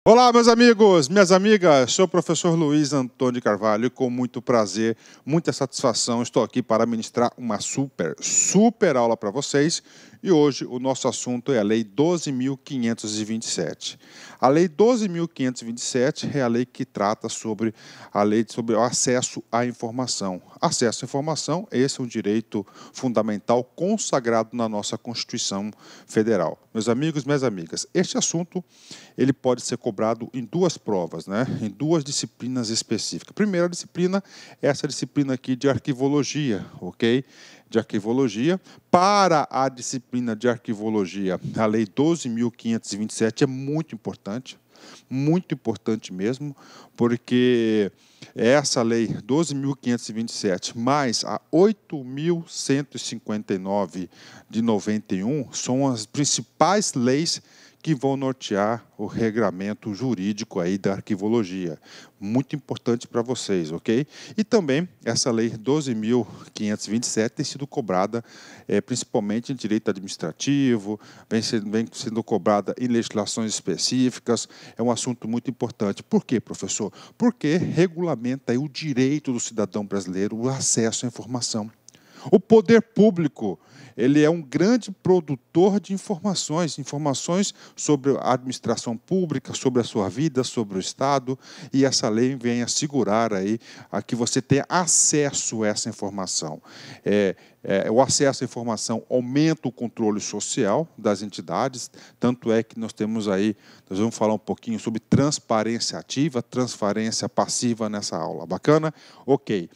Olá, meus amigos, minhas amigas, sou o professor Luiz Antônio de Carvalho e com muito prazer, muita satisfação, estou aqui para ministrar uma super aula para vocês. E hoje o nosso assunto é a Lei 12.527. A Lei 12.527 é a lei que trata sobre o acesso à informação. Acesso à informação, esse é um direito fundamental consagrado na nossa Constituição Federal. Meus amigos, minhas amigas, este assunto ele pode ser cobrado em duas provas, em duas disciplinas específicas. A primeira disciplina é essa disciplina aqui de arquivologia, ok? De arquivologia. Para a disciplina de arquivologia, a Lei 12.527 é muito importante mesmo, porque essa Lei 12.527 mais a 8.159 de 91 são as principais leis que vão nortear o regramento jurídico aí da arquivologia. Muito importante para vocês, ok? E também essa lei 12.527 tem sido cobrada principalmente em direito administrativo, vem sendo cobrada em legislações específicas, é um assunto muito importante. Por quê, professor? Porque regulamenta aí o direito do cidadão brasileiro, o acesso à informação. O poder público, ele é um grande produtor de informações sobre a administração pública, sobre a sua vida, sobre o Estado, e essa lei vem assegurar aí a que você tenha acesso a essa informação. O acesso à informação aumenta o controle social das entidades, tanto é que nós vamos falar um pouquinho sobre transparência ativa, transparência passiva nessa aula. Bacana? Ok.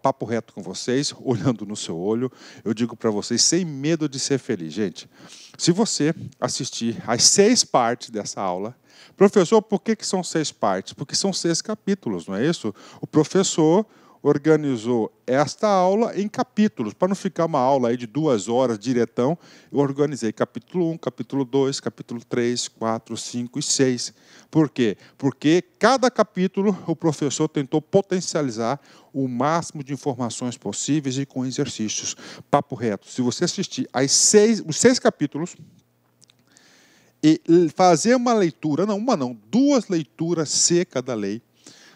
Papo reto com vocês, olhando no seu olho, eu digo para vocês, sem medo de ser feliz. Gente, se você assistir às 6 partes dessa aula, professor, por que são 6 partes? Porque são 6 capítulos, não é isso? O professor organizou esta aula em capítulos, para não ficar uma aula aí de 2 horas diretão, eu organizei capítulo 1, capítulo 2, capítulo 3, 4, 5 e 6. Por quê? Porque cada capítulo o professor tentou potencializar o máximo de informações possíveis e com exercícios. Papo reto, se você assistir os 6 capítulos, e fazer uma leitura, não, 2 leituras secas da lei,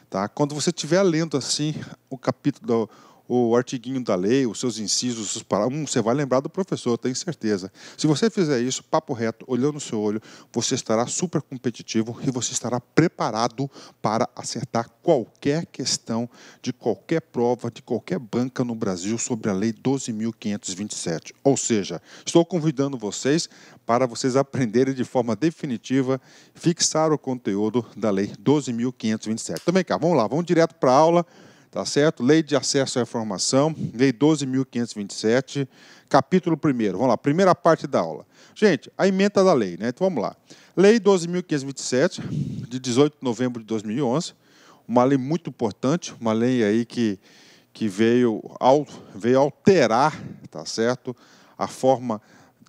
tá? Quando você estiver lendo assim o capítulo, o artiguinho da lei, os seus incisos, os seus parágrafos, você vai lembrar do professor, tenho certeza. Se você fizer isso, papo reto, olhando no seu olho, você estará super competitivo e você estará preparado para acertar qualquer questão de qualquer prova, de qualquer banca no Brasil sobre a Lei 12.527. Ou seja, estou convidando vocês para vocês aprenderem de forma definitiva, fixar o conteúdo da Lei 12.527. Também cá, vamos lá, vamos direto para a aula. Tá certo? Lei de acesso à informação, Lei 12.527, capítulo 1º. Vamos lá, primeira parte da aula. Gente, a ementa da lei, né? Então vamos lá. Lei 12.527, de 18 de novembro de 2011, uma lei muito importante, uma lei aí que veio alterar, tá certo? A forma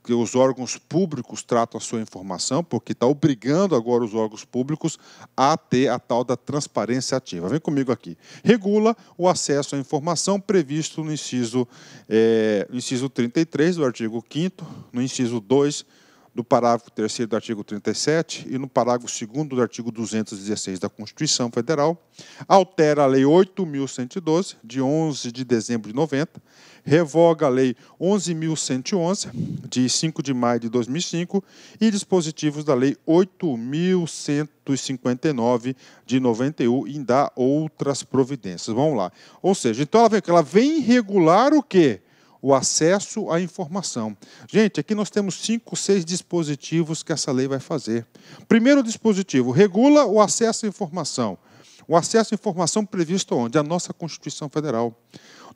que os órgãos públicos tratam a sua informação, porque está obrigando agora os órgãos públicos a ter a tal da transparência ativa. Vem comigo aqui. Regula o acesso à informação previsto no inciso 33 do artigo 5º, no inciso 2 do parágrafo 3º do artigo 37 e no parágrafo 2º do artigo 216 da Constituição Federal, altera a Lei 8.112, de 11 de dezembro de 90, revoga a Lei 11.111, de 5 de maio de 2005, e dispositivos da Lei 8.159, de 91, e dá outras providências. Vamos lá. Ou seja, então ela vem regular o quê? O acesso à informação. Gente, aqui nós temos 5, 6 dispositivos que essa lei vai fazer. Primeiro dispositivo, regula o acesso à informação. O acesso à informação previsto onde? A nossa Constituição Federal.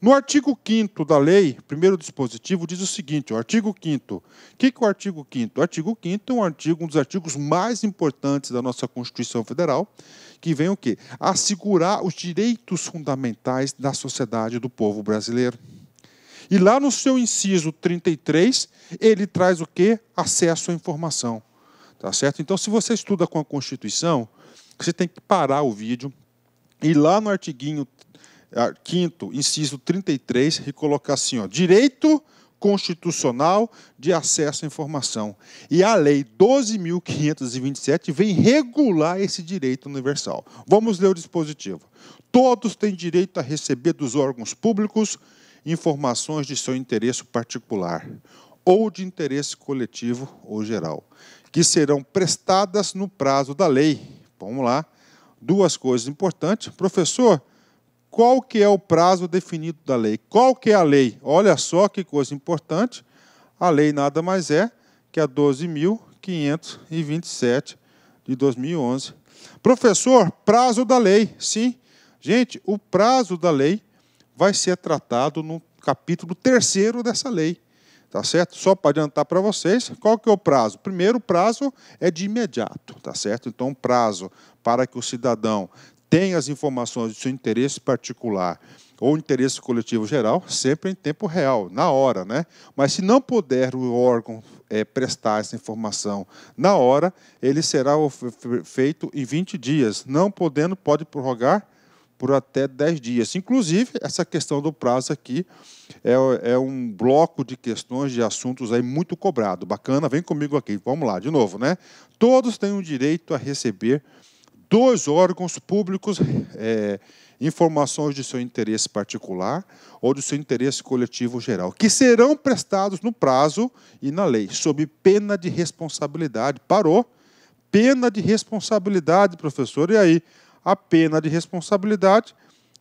No artigo 5º da lei, primeiro dispositivo, diz o seguinte, o artigo 5º. O que é o artigo 5º? O artigo 5º é um dos artigos mais importantes da nossa Constituição Federal, que vem o quê? Assegurar os direitos fundamentais da sociedade do povo brasileiro. E lá no seu inciso 33, ele traz o quê? Acesso à informação. Tá certo? Então, se você estuda com a Constituição, você tem que parar o vídeo, ir lá no artiguinho 5º, inciso 33, e colocar assim, direito constitucional de acesso à informação. E a Lei 12.527 vem regular esse direito universal. Vamos ler o dispositivo. Todos têm direito a receber dos órgãos públicos informações de seu interesse particular ou de interesse coletivo ou geral, que serão prestadas no prazo da lei. Vamos lá. Duas coisas importantes. Professor, qual que é o prazo definido da lei? Qual que é a lei? Olha só que coisa importante. A lei nada mais é que a 12.527 de 2011. Professor, prazo da lei. Sim. Gente, o prazo da lei vai ser tratado no capítulo 3º dessa lei. Tá certo? Só para adiantar para vocês, qual que é o prazo? Primeiro, o prazo é de imediato, tá certo? Então, o prazo para que o cidadão tenha as informações do seu interesse particular ou interesse coletivo geral, sempre em tempo real, na hora, né? Mas se não puder o órgão prestar essa informação na hora, ele será feito em 20 dias. Não podendo, pode prorrogar por até 10 dias. Inclusive, essa questão do prazo aqui é um bloco de questões, de assuntos aí muito cobrado. Bacana, vem comigo aqui. Vamos lá, de novo, né? Todos têm o direito a receber dos órgãos públicos informações de seu interesse particular ou do seu interesse coletivo geral, que serão prestados no prazo e na lei, sob pena de responsabilidade. Parou? Pena de responsabilidade, professor. E aí? A pena de responsabilidade,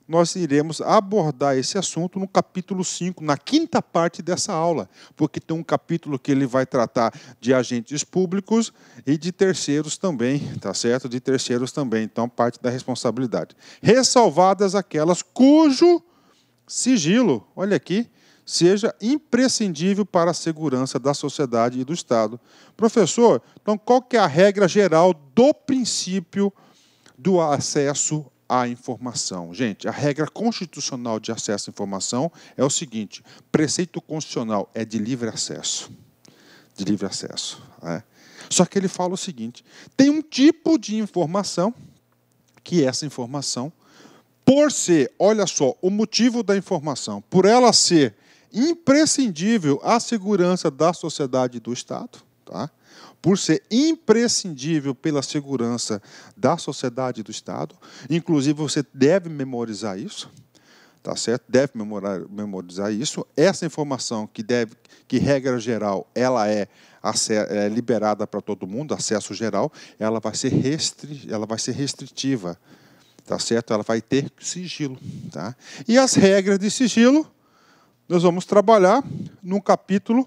nós iremos abordar esse assunto no capítulo 5, na 5ª parte dessa aula, porque tem um capítulo que ele vai tratar de agentes públicos e de terceiros também, tá certo? De terceiros também, então parte da responsabilidade. Ressalvadas aquelas cujo sigilo, olha aqui, seja imprescindível para a segurança da sociedade e do Estado. Professor, então qual que é a regra geral do princípio do acesso à informação? Gente, a regra constitucional de acesso à informação é o seguinte: preceito constitucional é de livre acesso. De livre acesso. Né? Só que ele fala o seguinte: tem um tipo de informação que essa informação, por ser, olha só, o motivo da informação, por ela ser imprescindível à segurança da sociedade e do Estado, tá? Por ser imprescindível pela segurança da sociedade e do Estado. Inclusive, você deve memorizar isso, tá certo? Deve memorizar isso. Essa informação que regra geral, ela é liberada para todo mundo, acesso geral, ela vai ser restritiva, tá certo? Ela vai ter sigilo, tá? E as regras de sigilo, nós vamos trabalhar no capítulo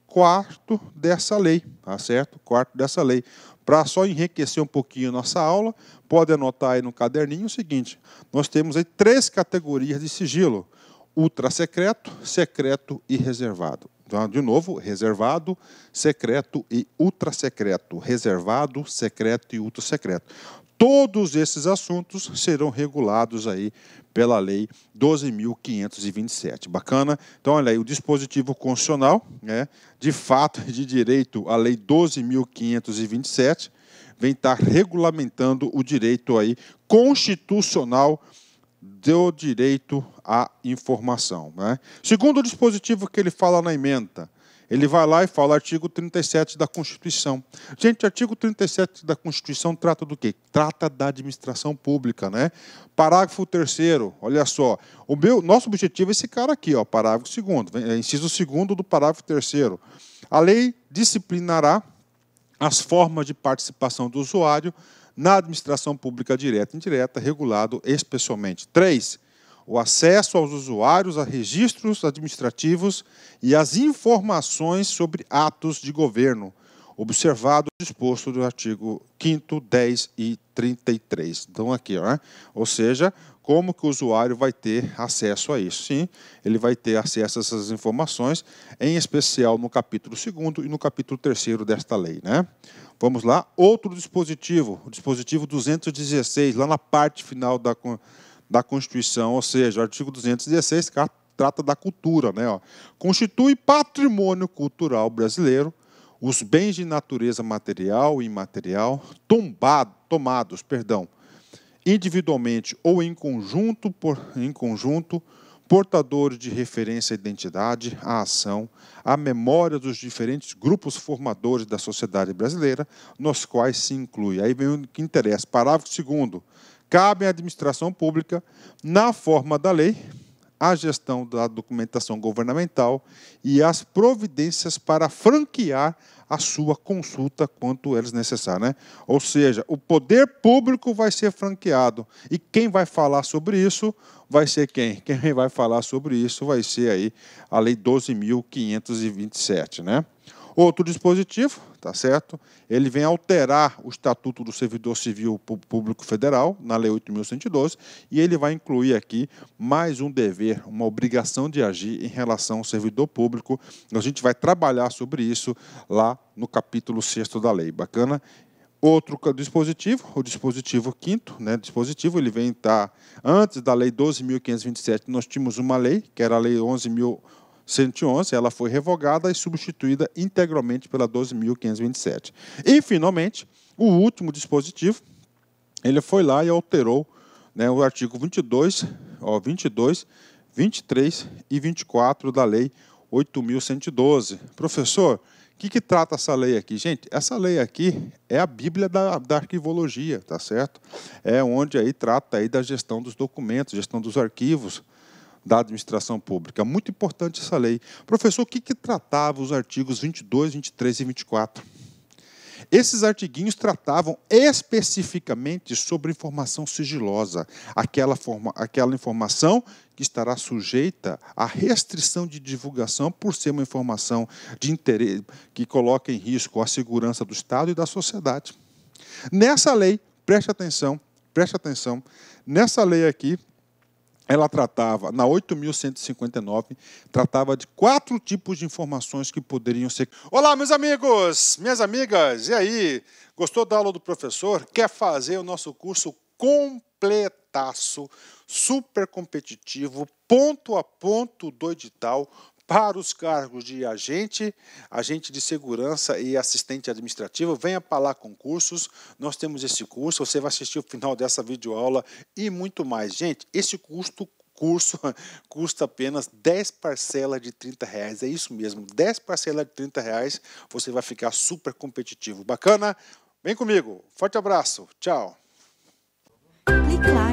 4º dessa lei, tá certo? 4º dessa lei. Para só enriquecer um pouquinho a nossa aula, pode anotar aí no caderninho o seguinte: nós temos aí 3 categorias de sigilo: ultrasecreto, secreto e reservado. Então, de novo, reservado, secreto e ultrasecreto. Reservado, secreto e ultrasecreto. Todos esses assuntos serão regulados aí pela Lei 12.527. Bacana? Então, olha aí, o dispositivo constitucional, né, de fato e de direito, a Lei 12.527, vem estar regulamentando o direito aí constitucional do direito à informação. Né? Segundo o dispositivo que ele fala na ementa, ele vai lá e fala artigo 37 da Constituição. Gente, artigo 37 da Constituição trata do quê? Trata da administração pública, né? Parágrafo 3º, olha só. Nosso objetivo é esse cara aqui, ó, parágrafo 2º, inciso 2º do parágrafo 3º. A lei disciplinará as formas de participação do usuário na administração pública direta e indireta, regulado especialmente. 3. O acesso aos usuários a registros administrativos e as informações sobre atos de governo, observado o disposto do artigo 5º, 10 e 33. Então, aqui, ó, ou seja, como que o usuário vai ter acesso a isso? Sim, ele vai ter acesso a essas informações, em especial no capítulo 2º e no capítulo 3º desta lei, né? Vamos lá. Outro dispositivo, o dispositivo 216, lá na parte final da Constituição, ou seja, o artigo 216 trata da cultura, né? Ó. Constitui patrimônio cultural brasileiro os bens de natureza material e imaterial tomados individualmente ou em conjunto portadores de referência à identidade, à ação, à memória dos diferentes grupos formadores da sociedade brasileira, nos quais se inclui, aí vem o que interessa, parágrafo 2º, cabe à administração pública, na forma da lei, a gestão da documentação governamental e as providências para franquear a sua consulta quanto eles necessários, né? Ou seja, o poder público vai ser franqueado. E quem vai falar sobre isso vai ser quem? Quem vai falar sobre isso vai ser aí a Lei 12.527, né? Outro dispositivo, tá certo? Ele vem alterar o Estatuto do Servidor Civil Público Federal, na Lei 8.112, e ele vai incluir aqui mais um dever, uma obrigação de agir em relação ao servidor público. A gente vai trabalhar sobre isso lá no capítulo 6º da lei. Bacana? Outro dispositivo, o dispositivo 5º, né? Dispositivo, ele vem estar antes da Lei 12.527, nós tínhamos uma lei, que era a Lei 11.111, ela foi revogada e substituída integralmente pela 12.527. E, finalmente, o último dispositivo, ele foi lá e alterou, né, o artigo 22, 23 e 24 da Lei 8.112. Professor, o que trata essa lei aqui? Gente, essa lei aqui é a Bíblia da arquivologia, tá certo? É onde aí trata aí da gestão dos documentos, gestão dos arquivos da administração pública. Muito importante essa lei. Professor, o que tratava os artigos 22, 23 e 24? Esses artiguinhos tratavam especificamente sobre informação sigilosa, aquela informação que estará sujeita à restrição de divulgação por ser uma informação de interesse que coloca em risco a segurança do Estado e da sociedade. Nessa lei, preste atenção, nessa lei aqui, ela tratava, na 8.159, tratava de 4 tipos de informações que poderiam ser... Olá, meus amigos, minhas amigas, e aí? Gostou da aula do professor? Quer fazer o nosso curso completaço, super competitivo, ponto a ponto do edital, para os cargos de agente de segurança e assistente administrativo? Venha para lá concursos, nós temos esse curso, você vai assistir o final dessa videoaula e muito mais. Gente, esse curso custa apenas 10 parcelas de R$30, é isso mesmo, 10 parcelas de R$30, você vai ficar super competitivo. Bacana? Vem comigo, forte abraço, tchau! Clique lá.